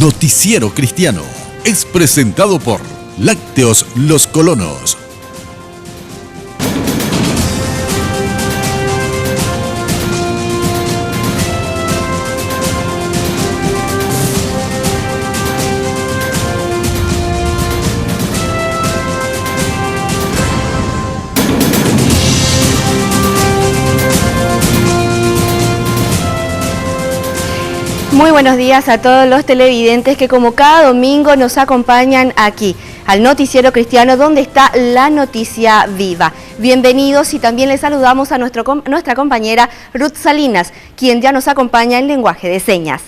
Noticiero Cristiano es presentado por Lácteos Los Colonos. Muy buenos días a todos los televidentes que como cada domingo nos acompañan aquí, al Noticiero Cristiano, donde está la noticia viva. Bienvenidos y también les saludamos a nuestra compañera Ruth Salinas, quien ya nos acompaña en lenguaje de señas.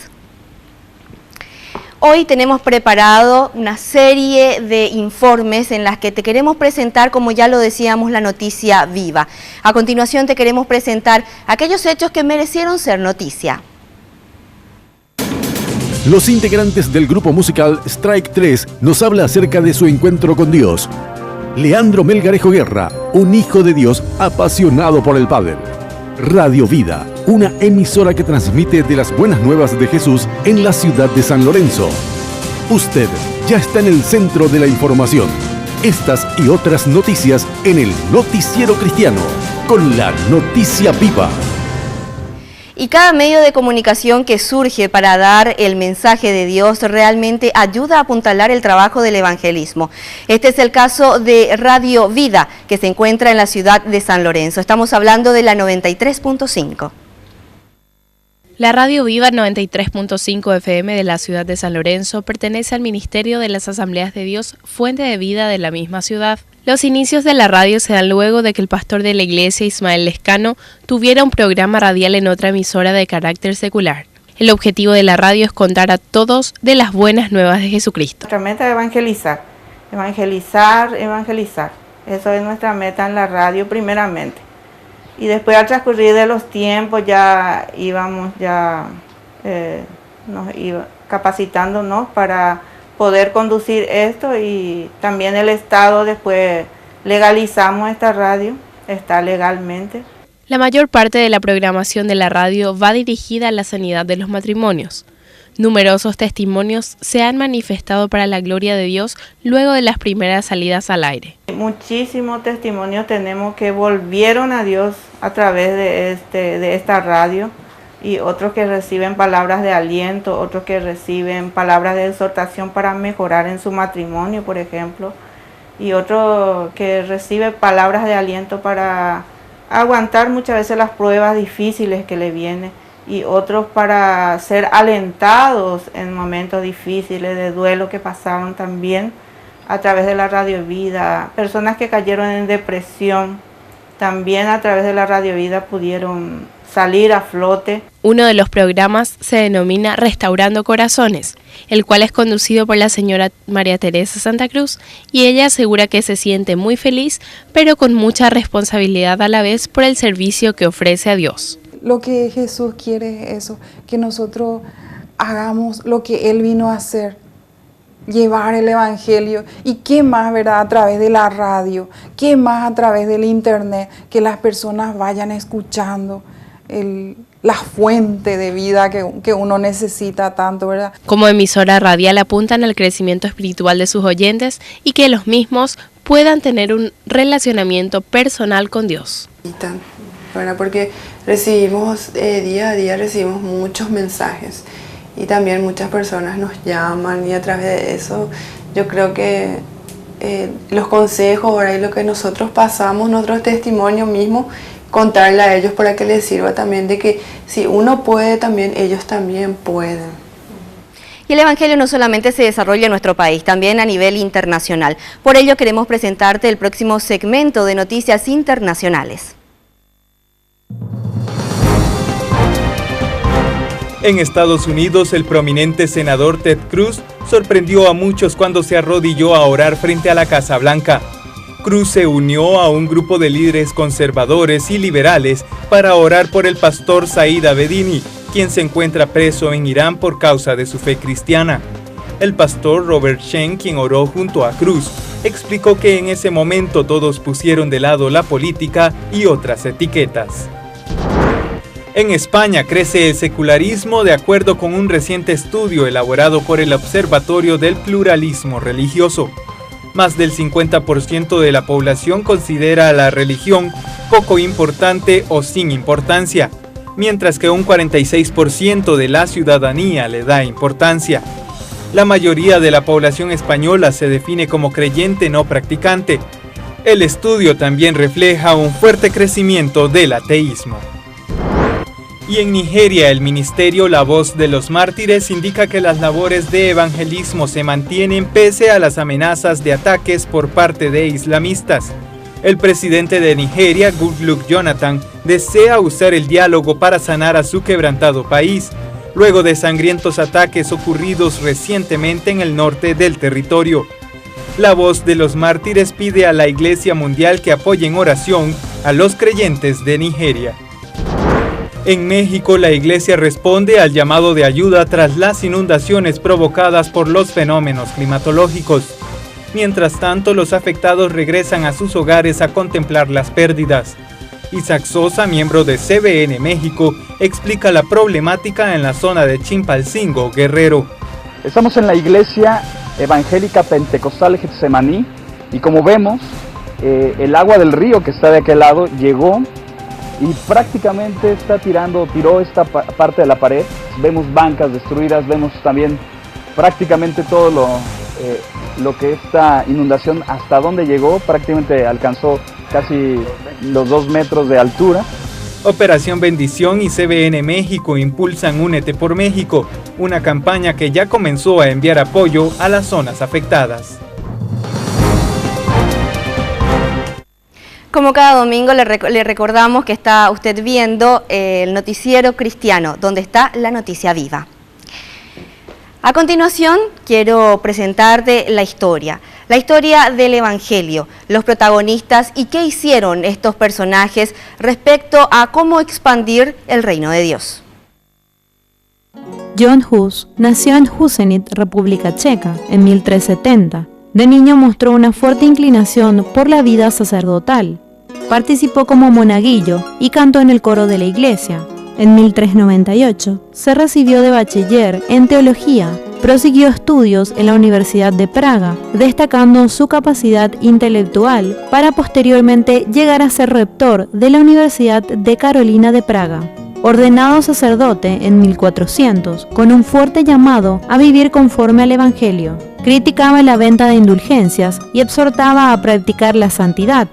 Hoy tenemos preparado una serie de informes en las que te queremos presentar, como ya lo decíamos, la noticia viva. A continuación te queremos presentar aquellos hechos que merecieron ser noticia. Los integrantes del grupo musical Strike 3 nos habla acerca de su encuentro con Dios. Leandro Melgarejo Guerra, un hijo de Dios apasionado por el pádel. Radio Vida, una emisora que transmite de las buenas nuevas de Jesús en la ciudad de San Lorenzo. Usted ya está en el centro de la información. Estas y otras noticias en el Noticiero Cristiano, con la noticia viva. Y cada medio de comunicación que surge para dar el mensaje de Dios realmente ayuda a apuntalar el trabajo del evangelismo. Este es el caso de Radio Vida, que se encuentra en la ciudad de San Lorenzo. Estamos hablando de la 93.5. La Radio Viva 93.5 FM de la ciudad de San Lorenzo pertenece al Ministerio de las Asambleas de Dios, fuente de vida de la misma ciudad. Los inicios de la radio se dan luego de que el pastor de la iglesia, Ismael Lescano, tuviera un programa radial en otra emisora de carácter secular. El objetivo de la radio es contar a todos de las buenas nuevas de Jesucristo. Nuestra meta es evangelizar, evangelizar, evangelizar. Eso es nuestra meta en la radio primeramente. Y después al transcurrir de los tiempos ya íbamos nos iba capacitándonos para poder conducir esto, y también el Estado después legalizamos esta radio, está legalmente. La mayor parte de la programación de la radio va dirigida a la sanidad de los matrimonios. Numerosos testimonios se han manifestado para la gloria de Dios luego de las primeras salidas al aire. Muchísimos testimonios tenemos que volvieron a Dios a través de esta radio, y otros que reciben palabras de aliento, otros que reciben palabras de exhortación para mejorar en su matrimonio, por ejemplo, y otro que recibe palabras de aliento para aguantar muchas veces las pruebas difíciles que le vienen, y otros para ser alentados en momentos difíciles de duelo que pasaron también a través de la Radio Vida. Personas que cayeron en depresión, también a través de la Radio Vida pudieron salir a flote. Uno de los programas se denomina Restaurando Corazones, el cual es conducido por la señora María Teresa Santa Cruz, y ella asegura que se siente muy feliz, pero con mucha responsabilidad a la vez por el servicio que ofrece a Dios. Lo que Jesús quiere es eso, que nosotros hagamos lo que Él vino a hacer, llevar el Evangelio. Y qué más, ¿verdad?, a través de la radio, qué más a través del internet, que las personas vayan escuchando la fuente de vida que uno necesita tanto, ¿verdad? Como emisora radial apuntan al crecimiento espiritual de sus oyentes y que los mismos puedan tener un relacionamiento personal con Dios. Bueno, porque recibimos día a día recibimos muchos mensajes, y también muchas personas nos llaman, y a través de eso yo creo que los consejos ahora y lo que nosotros pasamos, nuestro testimonio mismo, contarle a ellos para que les sirva también de que si uno puede, también ellos también pueden. Y el Evangelio no solamente se desarrolla en nuestro país, también a nivel internacional. Por ello queremos presentarte el próximo segmento de noticias internacionales. En Estados Unidos, el prominente senador Ted Cruz sorprendió a muchos cuando se arrodilló a orar frente a la Casa Blanca. Cruz se unió a un grupo de líderes conservadores y liberales para orar por el pastor Said Abedini, quien se encuentra preso en Irán por causa de su fe cristiana. El pastor Robert Shen, quien oró junto a Cruz, explicó que en ese momento todos pusieron de lado la política y otras etiquetas. En España crece el secularismo de acuerdo con un reciente estudio elaborado por el Observatorio del Pluralismo Religioso. Más del 50% de la población considera a la religión poco importante o sin importancia, mientras que un 46% de la ciudadanía le da importancia. La mayoría de la población española se define como creyente no practicante. El estudio también refleja un fuerte crecimiento del ateísmo. Y en Nigeria, el ministerio La Voz de los Mártires indica que las labores de evangelismo se mantienen pese a las amenazas de ataques por parte de islamistas. El presidente de Nigeria, Goodluck Jonathan, desea usar el diálogo para sanar a su quebrantado país, luego de sangrientos ataques ocurridos recientemente en el norte del territorio. La Voz de los Mártires pide a la Iglesia Mundial que apoye en oración a los creyentes de Nigeria. En México, la Iglesia responde al llamado de ayuda tras las inundaciones provocadas por los fenómenos climatológicos. Mientras tanto, los afectados regresan a sus hogares a contemplar las pérdidas. Isaac Sosa, miembro de CBN México, explica la problemática en la zona de Chimpalcingo, Guerrero. Estamos en la Iglesia Evangélica Pentecostal Getsemaní y como vemos, el agua del río que está de aquel lado llegó y prácticamente tiró esta parte de la pared. Vemos bancas destruidas, vemos también prácticamente todo lo que esta inundación hasta donde llegó, prácticamente alcanzó casi los 2 metros de altura. Operación Bendición y CBN México impulsan Únete por México, una campaña que ya comenzó a enviar apoyo a las zonas afectadas. Como cada domingo le recordamos que está usted viendo el noticiero cristiano, donde está la noticia viva. A continuación quiero presentarte la historia del Evangelio, los protagonistas y qué hicieron estos personajes respecto a cómo expandir el reino de Dios. John Hus nació en Husinec, República Checa, en 1370. De niño mostró una fuerte inclinación por la vida sacerdotal. Participó como monaguillo y cantó en el coro de la iglesia. En 1398 se recibió de bachiller en teología. Prosiguió estudios en la Universidad de Praga, destacando su capacidad intelectual para posteriormente llegar a ser rector de la Universidad de Carolina de Praga. Ordenado sacerdote en 1400, con un fuerte llamado a vivir conforme al Evangelio. Criticaba la venta de indulgencias y exhortaba a practicar la santidad.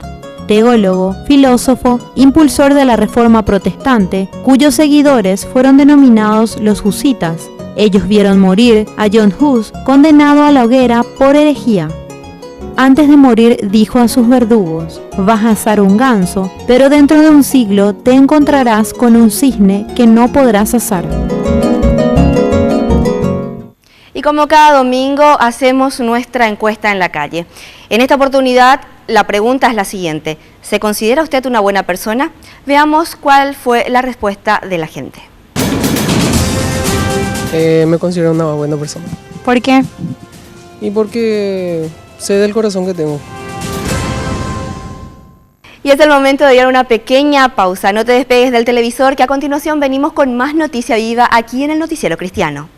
Teólogo, filósofo, impulsor de la Reforma Protestante, cuyos seguidores fueron denominados los husitas. Ellos vieron morir a John Hus condenado a la hoguera por herejía. Antes de morir dijo a sus verdugos: vas a asar un ganso, pero dentro de un siglo te encontrarás con un cisne que no podrás asar. Y como cada domingo hacemos nuestra encuesta en la calle. En esta oportunidad la pregunta es la siguiente: ¿se considera usted una buena persona? Veamos cuál fue la respuesta de la gente. Me considero una buena persona. ¿Por qué? Y porque sé del corazón que tengo. Y es el momento de dar una pequeña pausa. No te despegues del televisor, que a continuación venimos con más noticia viva aquí en el Noticiero Cristiano.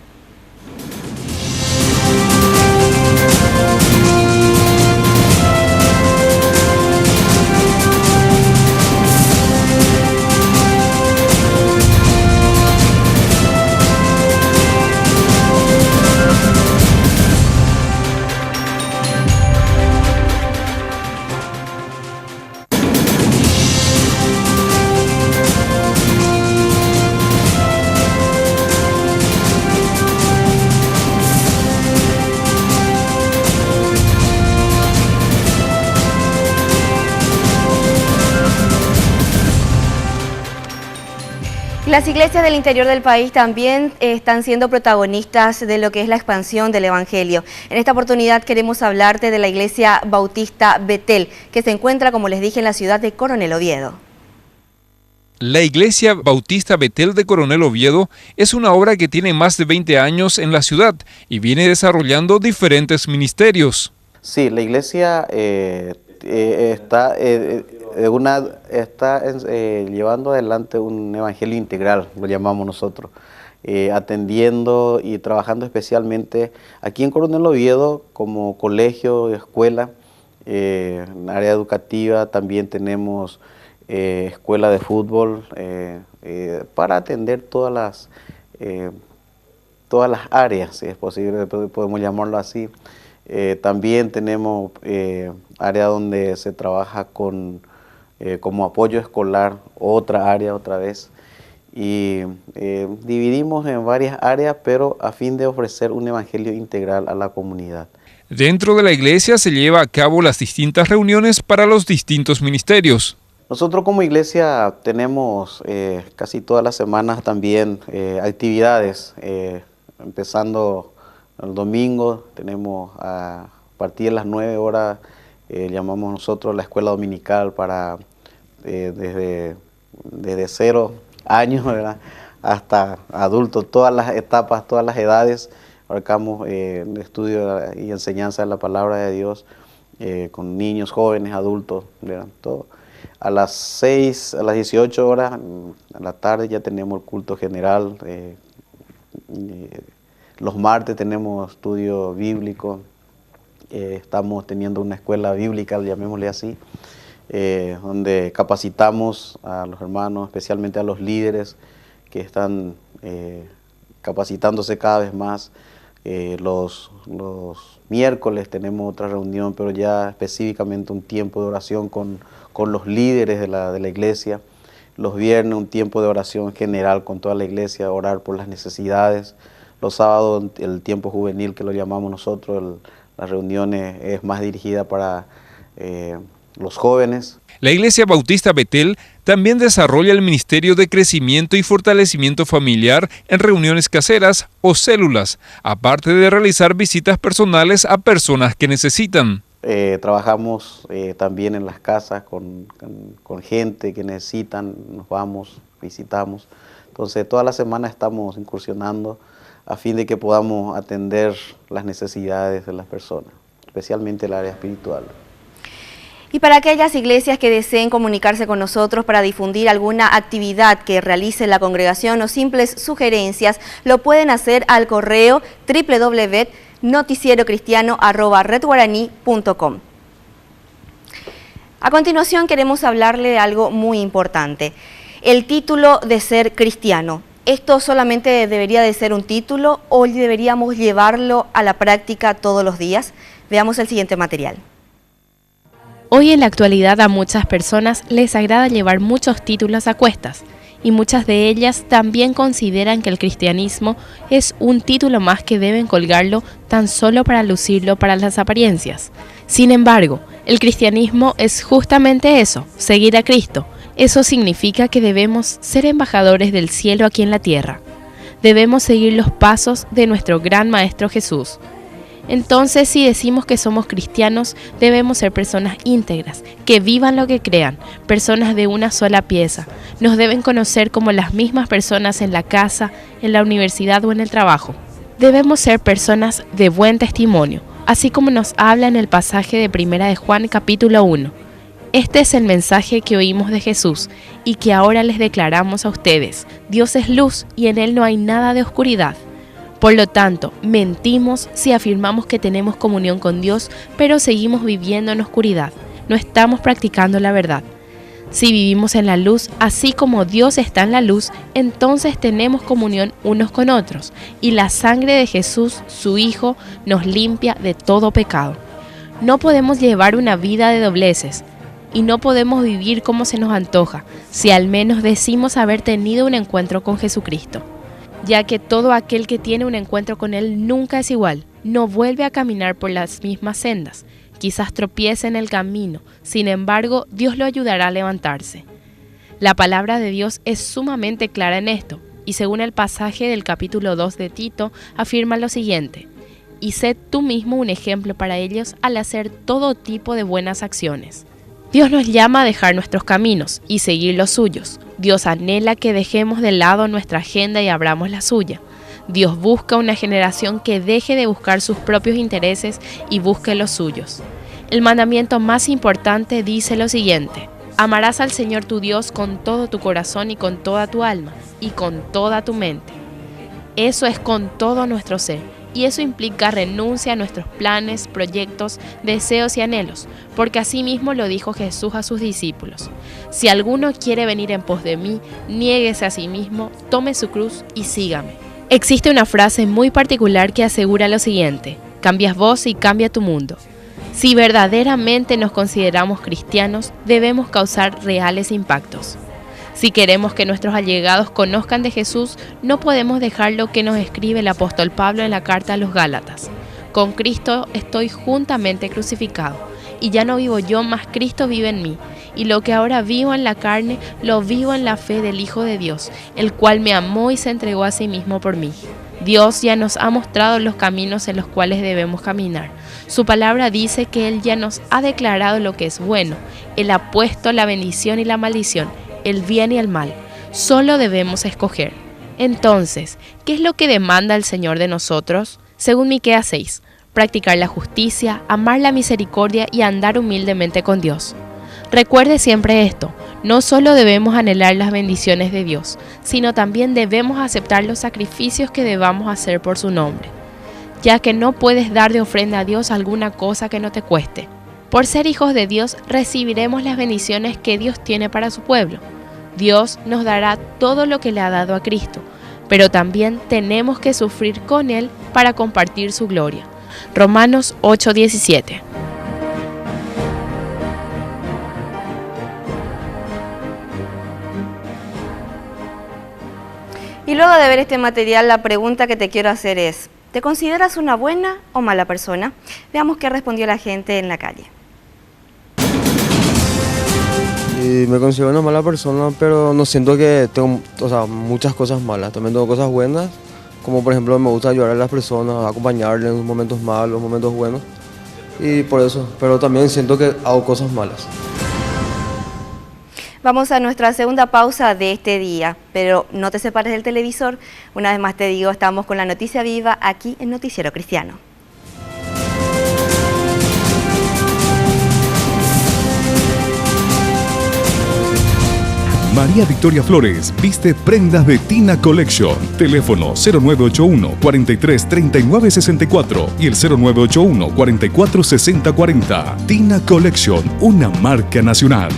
Las iglesias del interior del país también están siendo protagonistas de lo que es la expansión del Evangelio. En esta oportunidad queremos hablarte de la Iglesia Bautista Betel, que se encuentra, como les dije, en la ciudad de Coronel Oviedo. La Iglesia Bautista Betel de Coronel Oviedo es una obra que tiene más de 20 años en la ciudad y viene desarrollando diferentes ministerios. Sí, la iglesia está llevando adelante un evangelio integral, lo llamamos nosotros, atendiendo y trabajando especialmente aquí en Coronel Oviedo como colegio, escuela, en área educativa. También tenemos escuela de fútbol para atender todas las áreas, si es posible, podemos llamarlo así. También tenemos área donde se trabaja como apoyo escolar, otra área otra vez. Y dividimos en varias áreas, pero a fin de ofrecer un evangelio integral a la comunidad. Dentro de la iglesia se lleva a cabo las distintas reuniones para los distintos ministerios. Nosotros como iglesia tenemos casi todas las semanas también actividades, empezando el domingo, tenemos a partir de las 9 horas, llamamos nosotros la escuela dominical para desde 0 años, ¿verdad?, hasta adultos, todas las etapas, todas las edades. Abarcamos estudio y enseñanza de la palabra de Dios con niños, jóvenes, adultos, ¿verdad?, todo. A las 6, a las 18 horas, a la tarde ya tenemos el culto general. Los martes tenemos estudio bíblico. Estamos teniendo una escuela bíblica, llamémosle así, donde capacitamos a los hermanos, especialmente a los líderes que están capacitándose cada vez más. Los miércoles tenemos otra reunión, pero ya específicamente un tiempo de oración con los líderes de la iglesia. Los viernes un tiempo de oración general con toda la iglesia, orar por las necesidades. Los sábados el tiempo juvenil, que lo llamamos nosotros, las reuniones es más dirigida para los jóvenes. La Iglesia Bautista Betel también desarrolla el ministerio de crecimiento y fortalecimiento familiar en reuniones caseras o células, aparte de realizar visitas personales a personas que necesitan. Trabajamos también en las casas con gente que necesitan, nos vamos, visitamos. Entonces toda la semana estamos incursionando a fin de que podamos atender las necesidades de las personas, especialmente el área espiritual. Y para aquellas iglesias que deseen comunicarse con nosotros para difundir alguna actividad que realice la congregación o simples sugerencias, lo pueden hacer al correo www.noticierocristiano@redguaraní.com. A continuación queremos hablarle de algo muy importante, el título de ser cristiano. ¿Esto solamente debería de ser un título o deberíamos llevarlo a la práctica todos los días? Veamos el siguiente material. Hoy en la actualidad a muchas personas les agrada llevar muchos títulos a cuestas y muchas de ellas también consideran que el cristianismo es un título más que deben colgarlo tan solo para lucirlo para las apariencias. Sin embargo, el cristianismo es justamente eso, seguir a Cristo. Eso significa que debemos ser embajadores del cielo aquí en la tierra. Debemos seguir los pasos de nuestro gran Maestro Jesús. Entonces, si decimos que somos cristianos, debemos ser personas íntegras, que vivan lo que crean, personas de una sola pieza. Nos deben conocer como las mismas personas en la casa, en la universidad o en el trabajo. Debemos ser personas de buen testimonio, así como nos habla en el pasaje de 1 de Juan capítulo 1. Este es el mensaje que oímos de Jesús y que ahora les declaramos a ustedes. Dios es luz y en Él no hay nada de oscuridad. Por lo tanto, mentimos si afirmamos que tenemos comunión con Dios, pero seguimos viviendo en oscuridad. No estamos practicando la verdad. Si vivimos en la luz, así como Dios está en la luz, entonces tenemos comunión unos con otros, y la sangre de Jesús, su Hijo, nos limpia de todo pecado. No podemos llevar una vida de dobleces, y no podemos vivir como se nos antoja, si al menos decimos haber tenido un encuentro con Jesucristo. Ya que todo aquel que tiene un encuentro con Él nunca es igual, no vuelve a caminar por las mismas sendas, quizás tropiece en el camino, sin embargo, Dios lo ayudará a levantarse. La palabra de Dios es sumamente clara en esto, y según el pasaje del capítulo 2 de Tito, afirma lo siguiente: y sé tú mismo un ejemplo para ellos al hacer todo tipo de buenas acciones. Dios nos llama a dejar nuestros caminos y seguir los suyos. Dios anhela que dejemos de lado nuestra agenda y abramos la suya. Dios busca una generación que deje de buscar sus propios intereses y busque los suyos. El mandamiento más importante dice lo siguiente: amarás al Señor tu Dios con todo tu corazón y con toda tu alma y con toda tu mente. Eso es con todo nuestro ser, y eso implica renuncia a nuestros planes, proyectos, deseos y anhelos, porque así mismo lo dijo Jesús a sus discípulos. Si alguno quiere venir en pos de mí, niéguese a sí mismo, tome su cruz y sígame. Existe una frase muy particular que asegura lo siguiente: cambias vos y cambia tu mundo. Si verdaderamente nos consideramos cristianos, debemos causar reales impactos. Si queremos que nuestros allegados conozcan de Jesús, no podemos dejar lo que nos escribe el apóstol Pablo en la carta a los Gálatas: con Cristo estoy juntamente crucificado, y ya no vivo yo, mas Cristo vive en mí. Y lo que ahora vivo en la carne, lo vivo en la fe del Hijo de Dios, el cual me amó y se entregó a sí mismo por mí. Dios ya nos ha mostrado los caminos en los cuales debemos caminar. Su palabra dice que Él ya nos ha declarado lo que es bueno. Él ha puesto la bendición y la maldición, el bien y el mal. Solo debemos escoger. Entonces, ¿qué es lo que demanda el Señor de nosotros? Según Miqueas 6, practicar la justicia, amar la misericordia y andar humildemente con Dios. Recuerde siempre esto: no solo debemos anhelar las bendiciones de Dios, sino también debemos aceptar los sacrificios que debamos hacer por su nombre, ya que no puedes dar de ofrenda a Dios alguna cosa que no te cueste. Por ser hijos de Dios, recibiremos las bendiciones que Dios tiene para su pueblo. Dios nos dará todo lo que le ha dado a Cristo, pero también tenemos que sufrir con Él para compartir su gloria. Romanos 8:17. Y luego de ver este material, la pregunta que te quiero hacer es: ¿te consideras una buena o mala persona? Veamos qué respondió la gente en la calle. Y me considero una mala persona, pero no siento que tengo muchas cosas malas. También tengo cosas buenas, como por ejemplo me gusta ayudar a las personas, acompañarles en momentos malos, momentos buenos. Y por eso, pero también siento que hago cosas malas. Vamos a nuestra segunda pausa de este día, pero no te separes del televisor. Una vez más te digo, estamos con la noticia viva aquí en Noticiero Cristiano. María Victoria Flores viste prendas de Tina Collection. Teléfono 0981 43 39 64 y el 0981 44 60 40. Tina Collection, una marca nacional.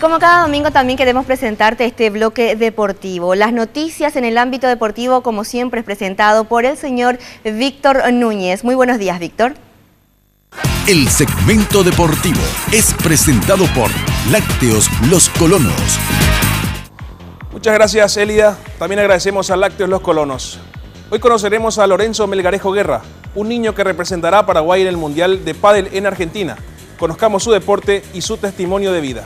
Como cada domingo también queremos presentarte este bloque deportivo. Las noticias en el ámbito deportivo, como siempre, es presentado por el señor Víctor Núñez. Muy buenos días, Víctor. El segmento deportivo es presentado por Lácteos Los Colonos. Muchas gracias, Elida. También agradecemos a Lácteos Los Colonos. Hoy conoceremos a Lorenzo Melgarejo Guerra, un niño que representará a Paraguay en el Mundial de Pádel en Argentina. Conozcamos su deporte y su testimonio de vida.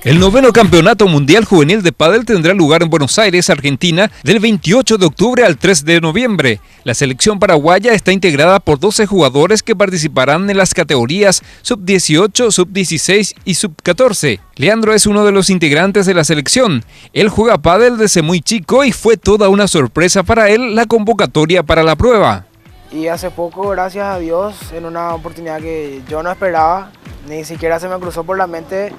El 9º Campeonato Mundial Juvenil de Pádel tendrá lugar en Buenos Aires, Argentina, del 28 de octubre al 3 de noviembre. La selección paraguaya está integrada por 12 jugadores que participarán en las categorías Sub-18, Sub-16 y Sub-14. Leandro es uno de los integrantes de la selección. Él juega pádel desde muy chico y fue toda una sorpresa para él la convocatoria para la prueba. Y hace poco, gracias a Dios, en una oportunidad que yo no esperaba, ni siquiera se me cruzó por la mente,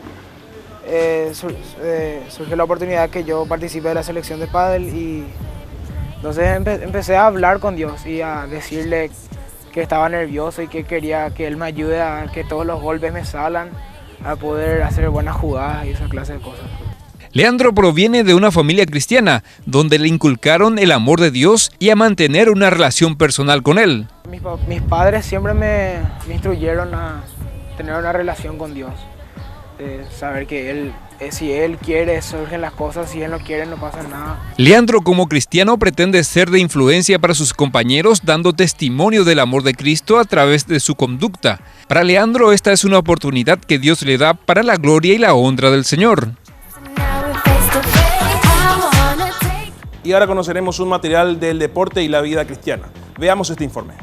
surgió la oportunidad que yo participe de la selección de pádel y entonces empecé a hablar con Dios y a decirle que estaba nervioso y que quería que Él me ayude a que todos los golpes me salgan, a poder hacer buenas jugadas y esa clase de cosas. Leandro proviene de una familia cristiana, donde le inculcaron el amor de Dios y a mantener una relación personal con Él. Mis padres siempre me instruyeron a tener una relación con Dios, saber que si Él quiere surgen las cosas, si Él no quiere no pasa nada. Leandro, como cristiano, pretende ser de influencia para sus compañeros, dando testimonio del amor de Cristo a través de su conducta. Para Leandro, esta es una oportunidad que Dios le da para la gloria y la honra del Señor. Y ahora conoceremos un material del deporte y la vida cristiana. Veamos este informe.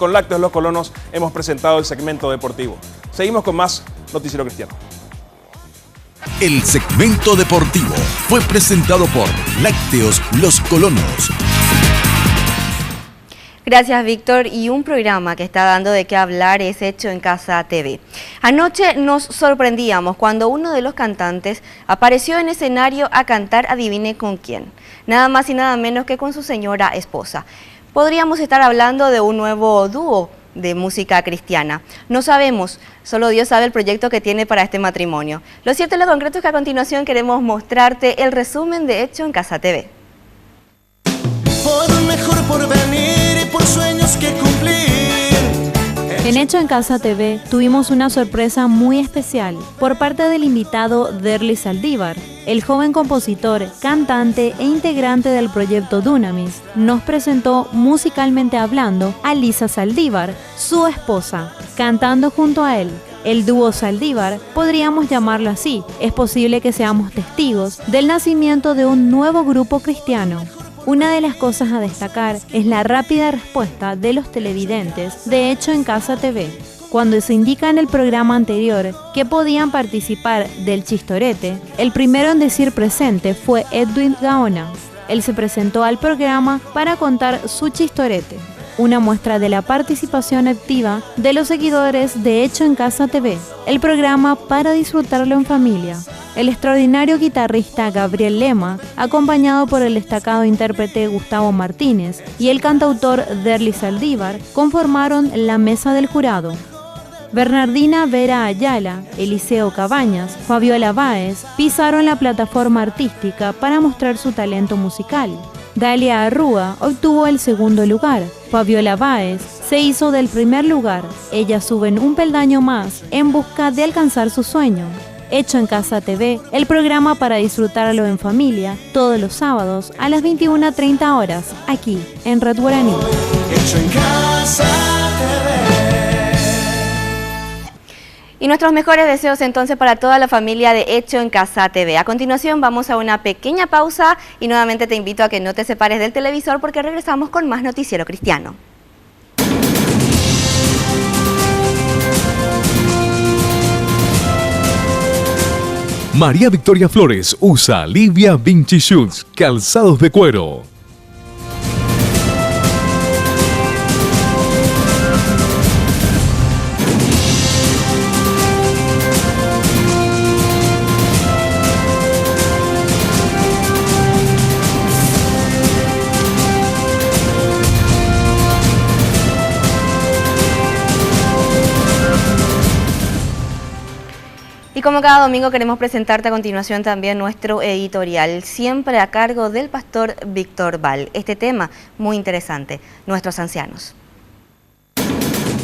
Con Lácteos Los Colonos hemos presentado el segmento deportivo. Seguimos con más Noticiero Cristiano. El segmento deportivo fue presentado por Lácteos Los Colonos. Gracias, Víctor. Y un programa que está dando de qué hablar es Hecho en Casa TV. Anoche nos sorprendíamos cuando uno de los cantantes apareció en escenario a cantar, adivine con quién. Nada más y nada menos que con su señora esposa. Podríamos estar hablando de un nuevo dúo de música cristiana. No sabemos, solo Dios sabe el proyecto que tiene para este matrimonio. Lo cierto y lo concreto es que a continuación queremos mostrarte el resumen de Hecho en Casa TV. Por un mejor porvenir y por sueños que cumplir. En Hecho en Casa TV tuvimos una sorpresa muy especial por parte del invitado Derly Saldívar. El joven compositor, cantante e integrante del proyecto Dunamis nos presentó musicalmente hablando a Lisa Saldívar, su esposa, cantando junto a él. El dúo Saldívar, podríamos llamarlo así, es posible que seamos testigos del nacimiento de un nuevo grupo cristiano. Una de las cosas a destacar es la rápida respuesta de los televidentes de Hecho en Casa TV. Cuando se indica en el programa anterior que podían participar del chistorete, el primero en decir presente fue Edwin Gaona. Él se presentó al programa para contar su chistorete, una muestra de la participación activa de los seguidores de Hecho en Casa TV, el programa para disfrutarlo en familia. El extraordinario guitarrista Gabriel Lema, acompañado por el destacado intérprete Gustavo Martínez y el cantautor Derly Saldívar, conformaron la mesa del jurado. Bernardina Vera Ayala, Eliseo Cabañas, Fabiola Báez pisaron la plataforma artística para mostrar su talento musical. Dalia Arrúa obtuvo el segundo lugar. Fabiola Báez se hizo del primer lugar. Ellas suben un peldaño más en busca de alcanzar su sueño. Hecho en Casa TV, el programa para disfrutarlo en familia, todos los sábados a las 21:30 horas, aquí en Red Guaraní. Hecho en Casa TV. Y nuestros mejores deseos entonces para toda la familia de Hecho en Casa TV. A continuación vamos a una pequeña pausa y nuevamente te invito a que no te separes del televisor porque regresamos con más Noticiero Cristiano. María Victoria Flores usa Livia Vinci Shoes, calzados de cuero. Y como cada domingo queremos presentarte a continuación también nuestro editorial, siempre a cargo del pastor Víctor Val. Este tema muy interesante, nuestros ancianos.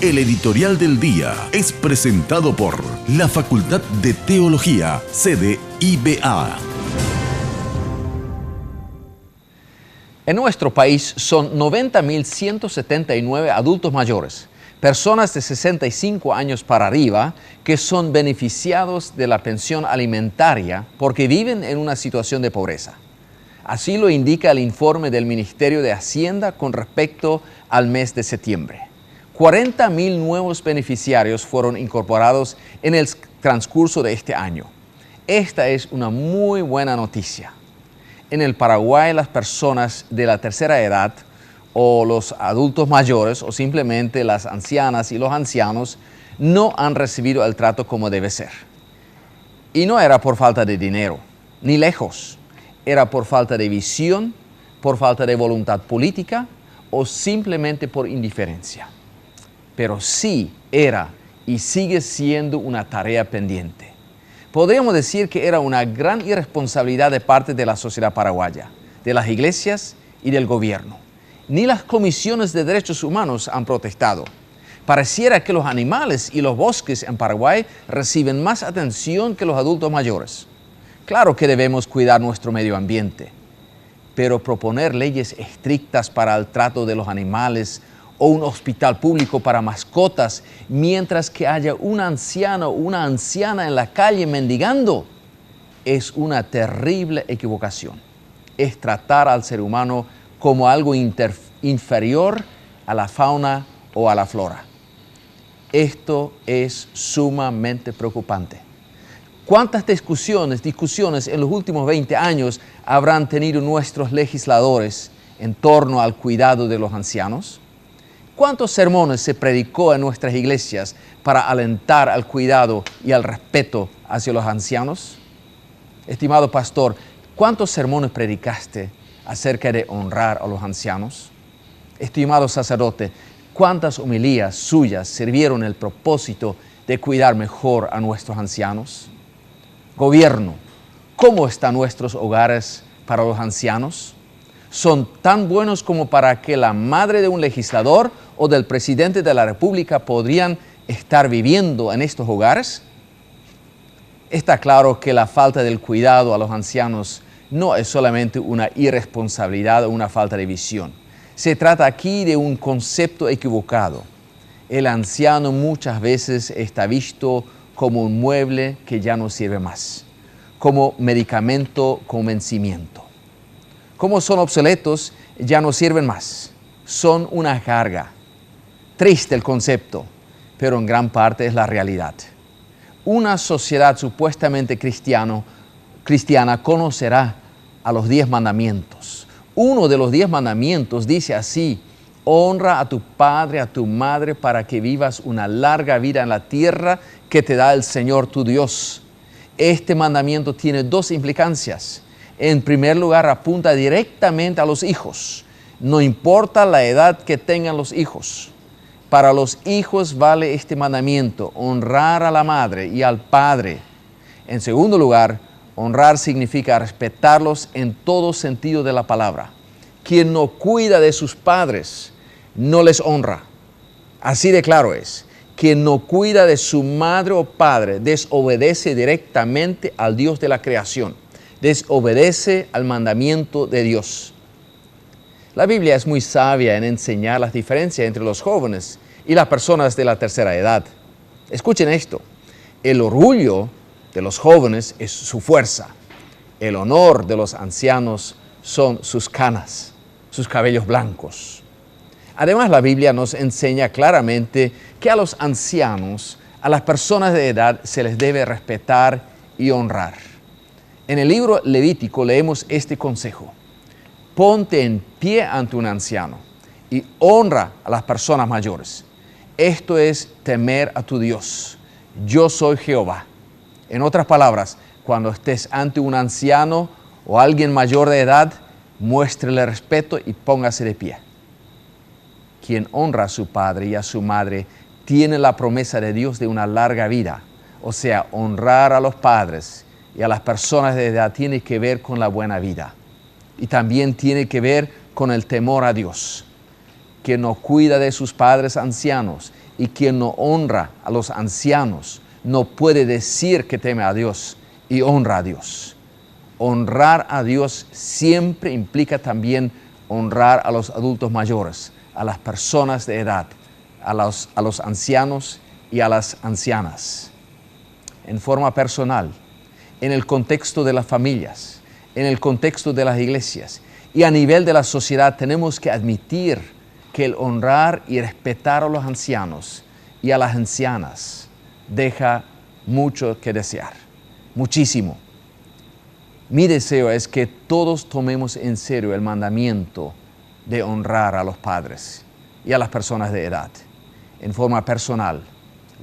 El editorial del día es presentado por la Facultad de Teología, sede IBA. En nuestro país son 90.179 adultos mayores, personas de 65 años para arriba, que son beneficiados de la pensión alimentaria porque viven en una situación de pobreza. Así lo indica el informe del Ministerio de Hacienda con respecto al mes de septiembre. 40.000 nuevos beneficiarios fueron incorporados en el transcurso de este año. Esta es una muy buena noticia. En el Paraguay, las personas de la tercera edad o los adultos mayores o simplemente las ancianas y los ancianos no han recibido el trato como debe ser. Y no era por falta de dinero, ni lejos. Era por falta de visión, por falta de voluntad política o simplemente por indiferencia. Pero sí era y sigue siendo una tarea pendiente. Podríamos decir que era una gran irresponsabilidad de parte de la sociedad paraguaya, de las iglesias y del gobierno. Ni las comisiones de derechos humanos han protestado. Pareciera que los animales y los bosques en Paraguay reciben más atención que los adultos mayores. Claro que debemos cuidar nuestro medio ambiente, pero proponer leyes estrictas para el trato de los animales o un hospital público para mascotas mientras que haya un anciano o una anciana en la calle mendigando es una terrible equivocación. Es tratar al ser humano como algo inferior a la fauna o a la flora. Esto es sumamente preocupante. ¿Cuántas discusiones en los últimos 20 años habrán tenido nuestros legisladores en torno al cuidado de los ancianos? ¿Cuántos sermones se predicó en nuestras iglesias para alentar al cuidado y al respeto hacia los ancianos? Estimado pastor, ¿cuántos sermones predicaste acerca de honrar a los ancianos? Estimado sacerdote, ¿cuántas homilías suyas sirvieron el propósito de cuidar mejor a nuestros ancianos? Gobierno, ¿cómo están nuestros hogares para los ancianos? ¿Son tan buenos como para que la madre de un legislador o del presidente de la República podrían estar viviendo en estos hogares? Está claro que la falta del cuidado a los ancianos no es solamente una irresponsabilidad o una falta de visión. Se trata aquí de un concepto equivocado. El anciano muchas veces está visto como un mueble que ya no sirve más, como medicamento con vencimiento. Como son obsoletos, ya no sirven más. Son una carga. Triste el concepto, pero en gran parte es la realidad. Una sociedad supuestamente cristiana conocerá a los 10 mandamientos. Uno de los 10 mandamientos dice así: honra a tu padre, a tu madre, para que vivas una larga vida en la tierra que te da el Señor tu Dios. Este mandamiento tiene 2 implicancias. En primer lugar, apunta directamente a los hijos. No importa la edad que tengan los hijos. Para los hijos vale este mandamiento: honrar a la madre y al padre. En segundo lugar, honrar significa respetarlos en todo sentido de la palabra. Quien no cuida de sus padres, no les honra. Así de claro es. quien no cuida de su madre o padre desobedece directamente al Dios de la creación, desobedece al mandamiento de Dios. La Biblia es muy sabia en enseñar las diferencias entre los jóvenes y las personas de la tercera edad. Escuchen esto: el orgullo de los jóvenes es su fuerza, el honor de los ancianos son sus canas, sus cabellos blancos. Además, la Biblia nos enseña claramente que a los ancianos, a las personas de edad, se les debe respetar y honrar. En el libro Levítico leemos este consejo: ponte en pie ante un anciano y honra a las personas mayores. Esto es temer a tu Dios. Yo soy Jehová. En otras palabras, cuando estés ante un anciano o alguien mayor de edad, muéstrele respeto y póngase de pie. Quien honra a su padre y a su madre tiene la promesa de Dios de una larga vida. O sea, honrar a los padres y a las personas de edad tiene que ver con la buena vida. Y también tiene que ver con el temor a Dios. Quien no cuida de sus padres ancianos y quien no honra a los ancianos no puede decir que teme a Dios y honra a Dios. Honrar a Dios siempre implica también honrar a los adultos mayores, a las personas de edad, a los ancianos y a las ancianas. En forma personal, en el contexto de las familias, en el contexto de las iglesias y a nivel de la sociedad, tenemos que admitir que el honrar y respetar a los ancianos y a las ancianas deja mucho que desear, muchísimo. Mi deseo es que todos tomemos en serio el mandamiento de honrar a los padres y a las personas de edad, en forma personal,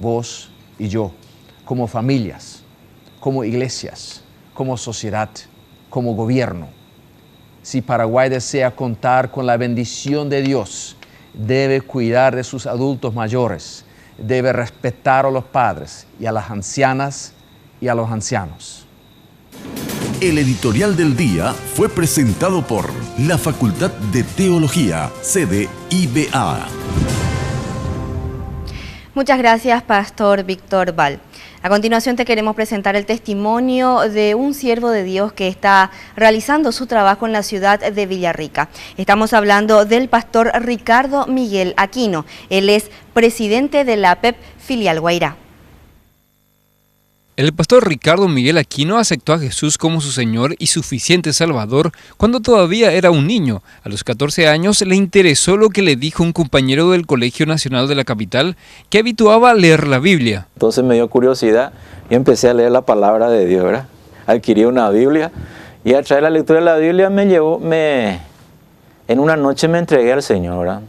vos y yo, como familias, como iglesias, como sociedad, como gobierno. Si Paraguay desea contar con la bendición de Dios, debe cuidar de sus adultos mayores, debe respetar a los padres y a las ancianas y a los ancianos. El editorial del día fue presentado por la Facultad de Teología, sede IBA. Muchas gracias, Pastor Víctor Val. A continuación te queremos presentar el testimonio de un siervo de Dios que está realizando su trabajo en la ciudad de Villarrica. Estamos hablando del Pastor Ricardo Miguel Aquino. Él es presidente de la PEP Filial Guairá. El pastor Ricardo Miguel Aquino aceptó a Jesús como su Señor y suficiente Salvador cuando todavía era un niño. A los 14 años le interesó lo que le dijo un compañero del Colegio Nacional de la capital que habituaba a leer la Biblia. Entonces me dio curiosidad y empecé a leer la palabra de Dios, ¿verdad? Adquirí una Biblia y al traer la lectura de la Biblia en una noche me entregué al Señor, ¿verdad?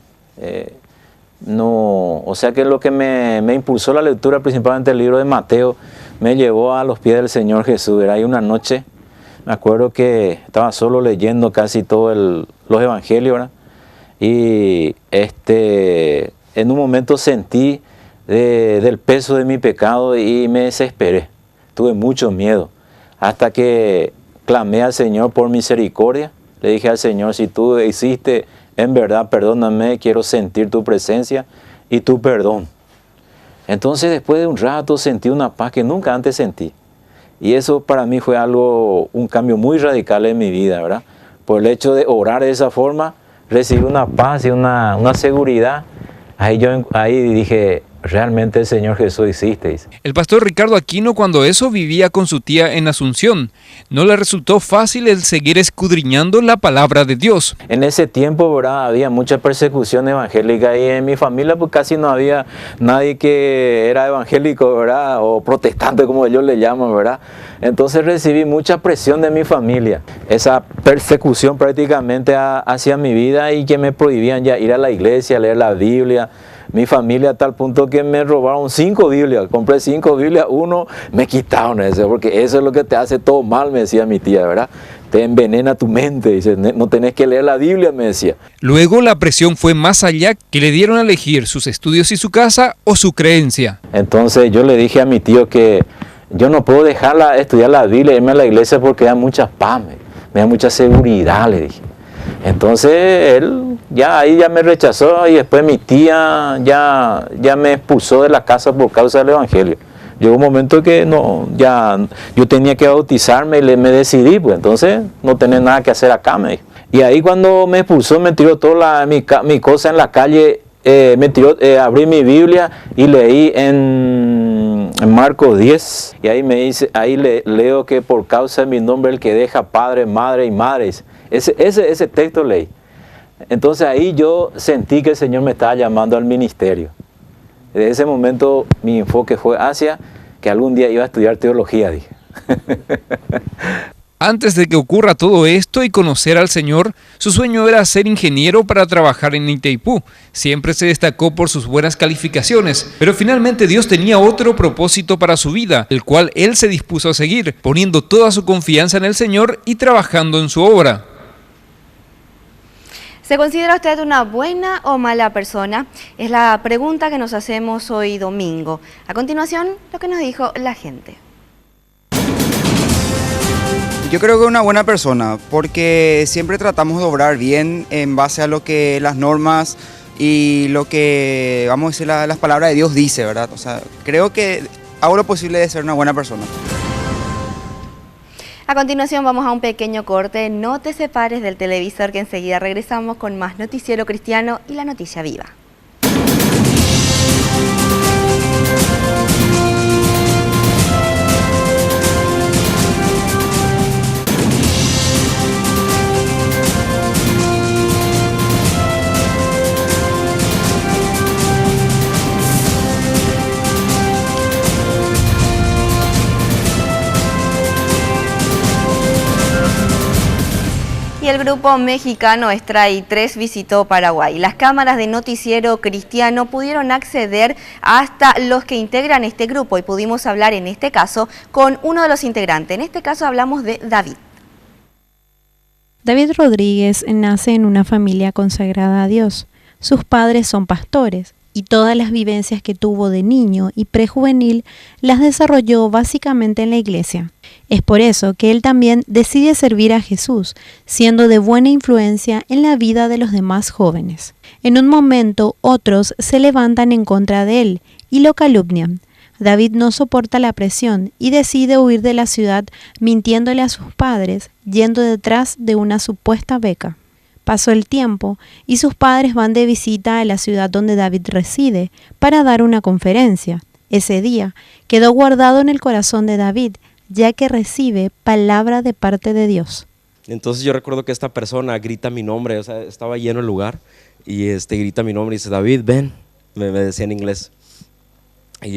O sea que lo que me impulsó la lectura, principalmente el libro de Mateo, me llevó a los pies del Señor Jesús. Era ahí una noche, me acuerdo que estaba solo leyendo casi todos los evangelios, ¿verdad? Y en un momento sentí del peso de mi pecado y me desesperé. Tuve mucho miedo, hasta que clamé al Señor por misericordia. Le dije al Señor: si tú hiciste en verdad, perdóname, quiero sentir tu presencia y tu perdón. Entonces después de un rato sentí una paz que nunca antes sentí. Y eso para mí fue un cambio muy radical en mi vida, ¿verdad? Por el hecho de orar de esa forma, recibí una paz y una seguridad. Ahí dije, realmente el Señor Jesús existe. El pastor Ricardo Aquino, cuando eso, vivía con su tía en Asunción. No le resultó fácil el seguir escudriñando la palabra de Dios. En ese tiempo, ¿verdad?, había mucha persecución evangélica y en mi familia pues casi no había nadie que era evangélico, ¿verdad?, o protestante como ellos le llaman, ¿verdad? Entonces recibí mucha presión de mi familia, esa persecución prácticamente hacia mi vida, y que me prohibían ya ir a la iglesia, leer la Biblia. Mi familia, a tal punto que me robaron 5 Biblias. Compré 5 Biblias, uno me quitaron eso, porque eso es lo que te hace todo mal, me decía mi tía, ¿verdad? Te envenena tu mente, dice, no tenés que leer la Biblia, me decía. Luego la presión fue más allá, que le dieron a elegir sus estudios y su casa o su creencia. Entonces yo le dije a mi tío que yo no puedo dejarla estudiar la Biblia, irme a la iglesia, porque da mucha paz, me da mucha seguridad, le dije. Entonces él ya ahí ya me rechazó y después mi tía ya me expulsó de la casa por causa del evangelio. Llegó un momento que no, ya yo tenía que bautizarme y me decidí, pues entonces no tenés nada que hacer acá, me dijo. Y ahí cuando me expulsó me tiró toda mi cosa en la calle, abrí mi Biblia y leí en Marcos 10, y ahí leo que por causa de mi nombre el que deja padre, madre y madres, ese texto leí. Entonces ahí yo sentí que el Señor me estaba llamando al ministerio. Desde ese momento mi enfoque fue hacia que algún día iba a estudiar teología, dije. Antes de que ocurra todo esto y conocer al Señor, su sueño era ser ingeniero para trabajar en Itaipú. Siempre se destacó por sus buenas calificaciones, pero finalmente Dios tenía otro propósito para su vida, el cual él se dispuso a seguir, poniendo toda su confianza en el Señor y trabajando en su obra. ¿Se considera usted una buena o mala persona? Es la pregunta que nos hacemos hoy domingo. A continuación, lo que nos dijo la gente. Yo creo que una buena persona, porque siempre tratamos de obrar bien en base a lo que las normas y lo que, vamos a decir, las palabras de Dios dice, ¿verdad? O sea, creo que hago lo posible de ser una buena persona. A continuación vamos a un pequeño corte. No te separes del televisor, que enseguida regresamos con más Noticiero Cristiano y la noticia viva. Y el grupo mexicano Strike 3 visitó Paraguay. Las cámaras de Noticiero Cristiano pudieron acceder hasta los que integran este grupo y pudimos hablar en este caso con uno de los integrantes. En este caso hablamos de David. David Rodríguez nace en una familia consagrada a Dios. Sus padres son pastores y todas las vivencias que tuvo de niño y prejuvenil las desarrolló básicamente en la iglesia. Es por eso que él también decide servir a Jesús, siendo de buena influencia en la vida de los demás jóvenes. En un momento, otros se levantan en contra de él y lo calumnian. David no soporta la presión y decide huir de la ciudad mintiéndole a sus padres, yendo detrás de una supuesta beca. Pasó el tiempo y sus padres van de visita a la ciudad donde David reside para dar una conferencia. Ese día quedó guardado en el corazón de David, ya que recibe palabra de parte de Dios. Entonces yo recuerdo que esta persona grita mi nombre, o sea, estaba lleno el lugar, y grita mi nombre y dice, David, ven, me decía en inglés. Y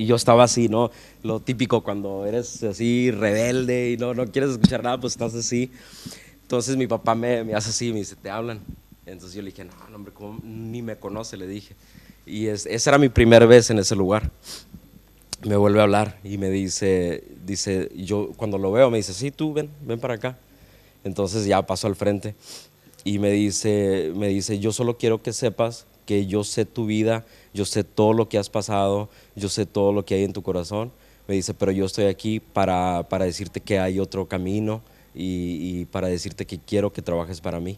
yo estaba así, ¿no? Lo típico cuando eres así rebelde y no quieres escuchar nada, pues estás así. Entonces mi papá me hace así, me dice, ¿te hablan? Entonces yo le dije, no hombre, ¿cómo? Ni me conoce, le dije. Y esa era mi primera vez en ese lugar. Me vuelve a hablar y me dice, yo cuando lo veo me dice, sí, tú ven para acá. Entonces ya paso al frente y me dice, yo solo quiero que sepas que yo sé tu vida, yo sé todo lo que has pasado, yo sé todo lo que hay en tu corazón. Me dice, pero yo estoy aquí para decirte que hay otro camino y para decirte que quiero que trabajes para mí.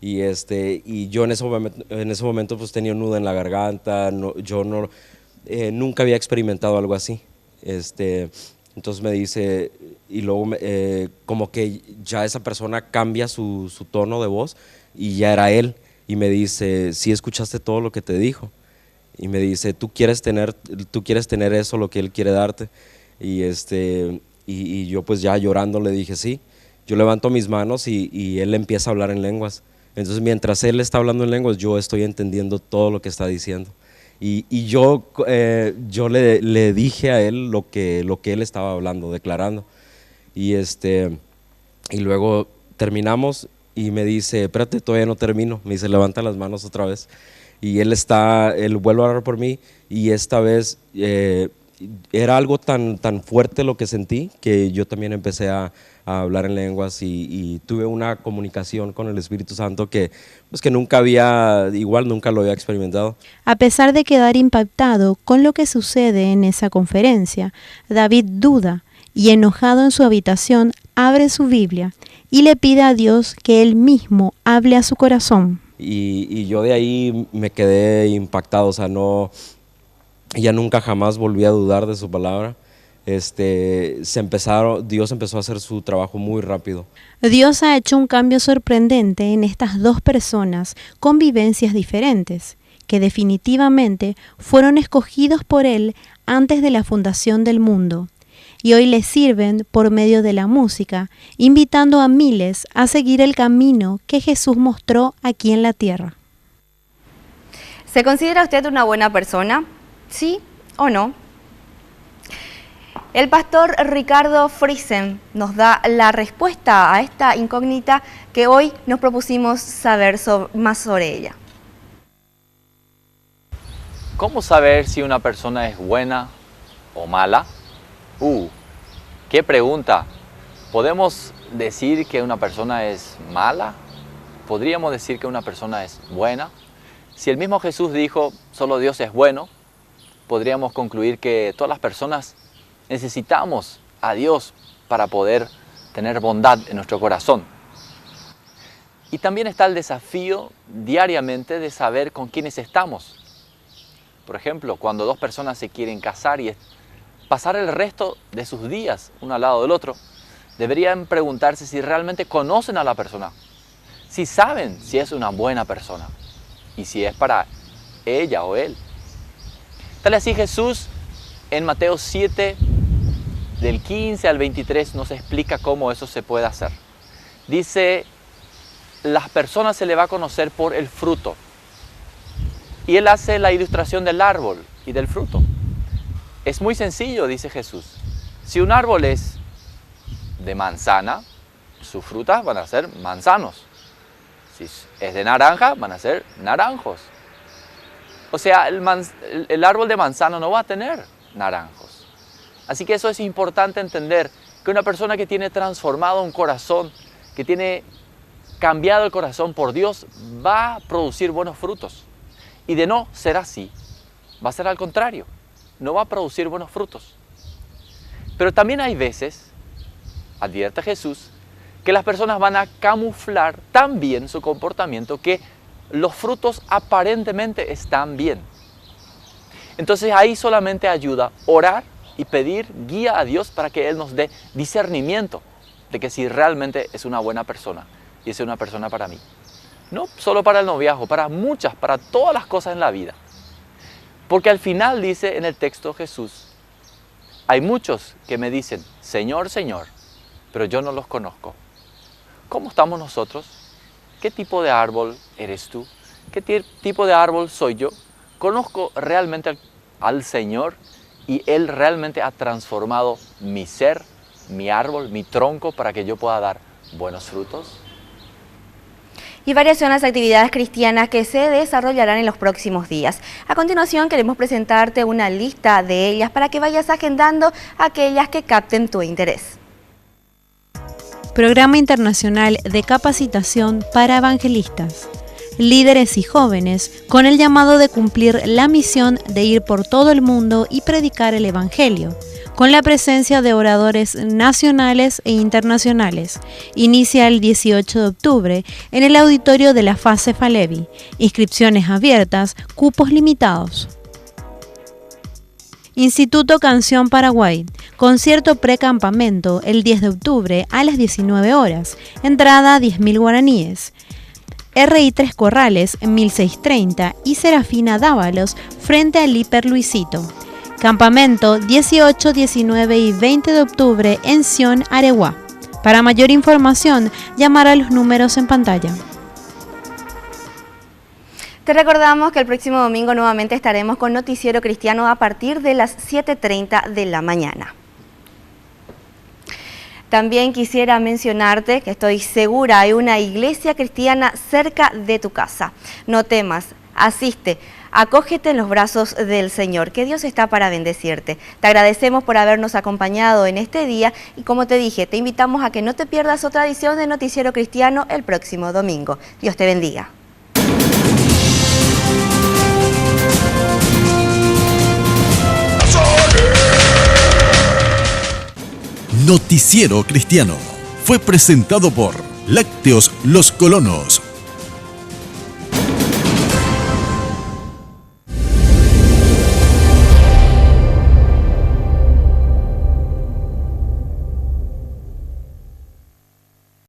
Y yo en ese momento pues tenía un nudo en la garganta, nunca había experimentado algo así. Entonces me dice, y luego como que ya esa persona cambia su tono de voz y ya era él. Y me dice, ¿sí escuchaste todo lo que te dijo? Y me dice, ¿tú quieres tener eso, lo que él quiere darte? Y yo pues ya llorando le dije, sí. Yo levanto mis manos y él empieza a hablar en lenguas. Entonces mientras él está hablando en lenguas, yo estoy entendiendo todo lo que está diciendo. Y yo le dije a él lo que él estaba hablando, declarando. Y luego terminamos y me dice, espérate, todavía no termino. Me dice, levanta las manos otra vez. Y él vuelve a orar por mí y esta vez era algo tan fuerte lo que sentí que yo también empecé a hablar en lenguas y tuve una comunicación con el Espíritu Santo que nunca lo había experimentado. A pesar de quedar impactado con lo que sucede en esa conferencia, David duda y enojado en su habitación abre su Biblia y le pide a Dios que Él mismo hable a su corazón. Y yo de ahí me quedé impactado, o sea, ya nunca jamás volví a dudar de su palabra. Dios empezó a hacer su trabajo muy rápido. Dios ha hecho un cambio sorprendente en estas dos personas con vivencias diferentes, que definitivamente fueron escogidos por Él antes de la fundación del mundo, y hoy les sirven por medio de la música, invitando a miles a seguir el camino que Jesús mostró aquí en la tierra. ¿Se considera usted una buena persona? ¿Sí o no? El pastor Ricardo Friesen nos da la respuesta a esta incógnita que hoy nos propusimos saber más sobre ella. ¿Cómo saber si una persona es buena o mala? ¡Qué pregunta! ¿Podemos decir que una persona es mala? ¿Podríamos decir que una persona es buena? Si el mismo Jesús dijo, solo Dios es bueno, podríamos concluir que todas las personas necesitamos a Dios para poder tener bondad en nuestro corazón. Y también está el desafío diariamente de saber con quiénes estamos. Por ejemplo, cuando dos personas se quieren casar y pasar el resto de sus días uno al lado del otro, deberían preguntarse si realmente conocen a la persona, si saben si es una buena persona y si es para ella o él. Tal así Jesús en Mateo 7, del 15 al 23, nos explica cómo eso se puede hacer. Dice, las personas se le va a conocer por el fruto. Y él hace la ilustración del árbol y del fruto. Es muy sencillo, dice Jesús. Si un árbol es de manzana, sus frutas van a ser manzanos. Si es de naranja, van a ser naranjos. O sea, el árbol de manzana no va a tener naranjos. Así que eso es importante entender, que una persona que tiene transformado un corazón, que tiene cambiado el corazón por Dios, va a producir buenos frutos. Y de no ser así, va a ser al contrario, no va a producir buenos frutos. Pero también hay veces, advierte Jesús, que las personas van a camuflar tan bien su comportamiento que los frutos aparentemente están bien. Entonces ahí solamente ayuda orar y pedir guía a Dios para que Él nos dé discernimiento de que si realmente es una buena persona y es una persona para mí. No solo para el noviazgo, para todas las cosas en la vida. Porque al final dice en el texto Jesús, hay muchos que me dicen, Señor, Señor, pero yo no los conozco. ¿Cómo estamos nosotros? ¿Qué tipo de árbol eres tú? ¿Qué tipo de árbol soy yo? ¿Conozco realmente al Señor y Él realmente ha transformado mi ser, mi árbol, mi tronco para que yo pueda dar buenos frutos? Y varias son las actividades cristianas que se desarrollarán en los próximos días. A continuación queremos presentarte una lista de ellas para que vayas agendando aquellas que capten tu interés. Programa Internacional de Capacitación para Evangelistas. Líderes y jóvenes con el llamado de cumplir la misión de ir por todo el mundo y predicar el Evangelio, con la presencia de oradores nacionales e internacionales. Inicia el 18 de octubre en el auditorio de la FASE Falevi. Inscripciones abiertas, cupos limitados. Instituto Canción Paraguay. Concierto precampamento el 10 de octubre a las 19 horas. Entrada 10.000 guaraníes. RI Tres Corrales 1630 y Serafina Dávalos frente al Hiper Luisito. Campamento 18, 19 y 20 de octubre en Sion, Areguá. Para mayor información, llamar a los números en pantalla. Te recordamos que el próximo domingo nuevamente estaremos con Noticiero Cristiano a partir de las 7:30 de la mañana. También quisiera mencionarte que estoy segura hay una iglesia cristiana cerca de tu casa. No temas, asiste, acógete en los brazos del Señor, que Dios está para bendecirte. Te agradecemos por habernos acompañado en este día y como te dije, te invitamos a que no te pierdas otra edición de Noticiero Cristiano el próximo domingo. Dios te bendiga. Noticiero Cristiano fue presentado por Lácteos Los Colonos.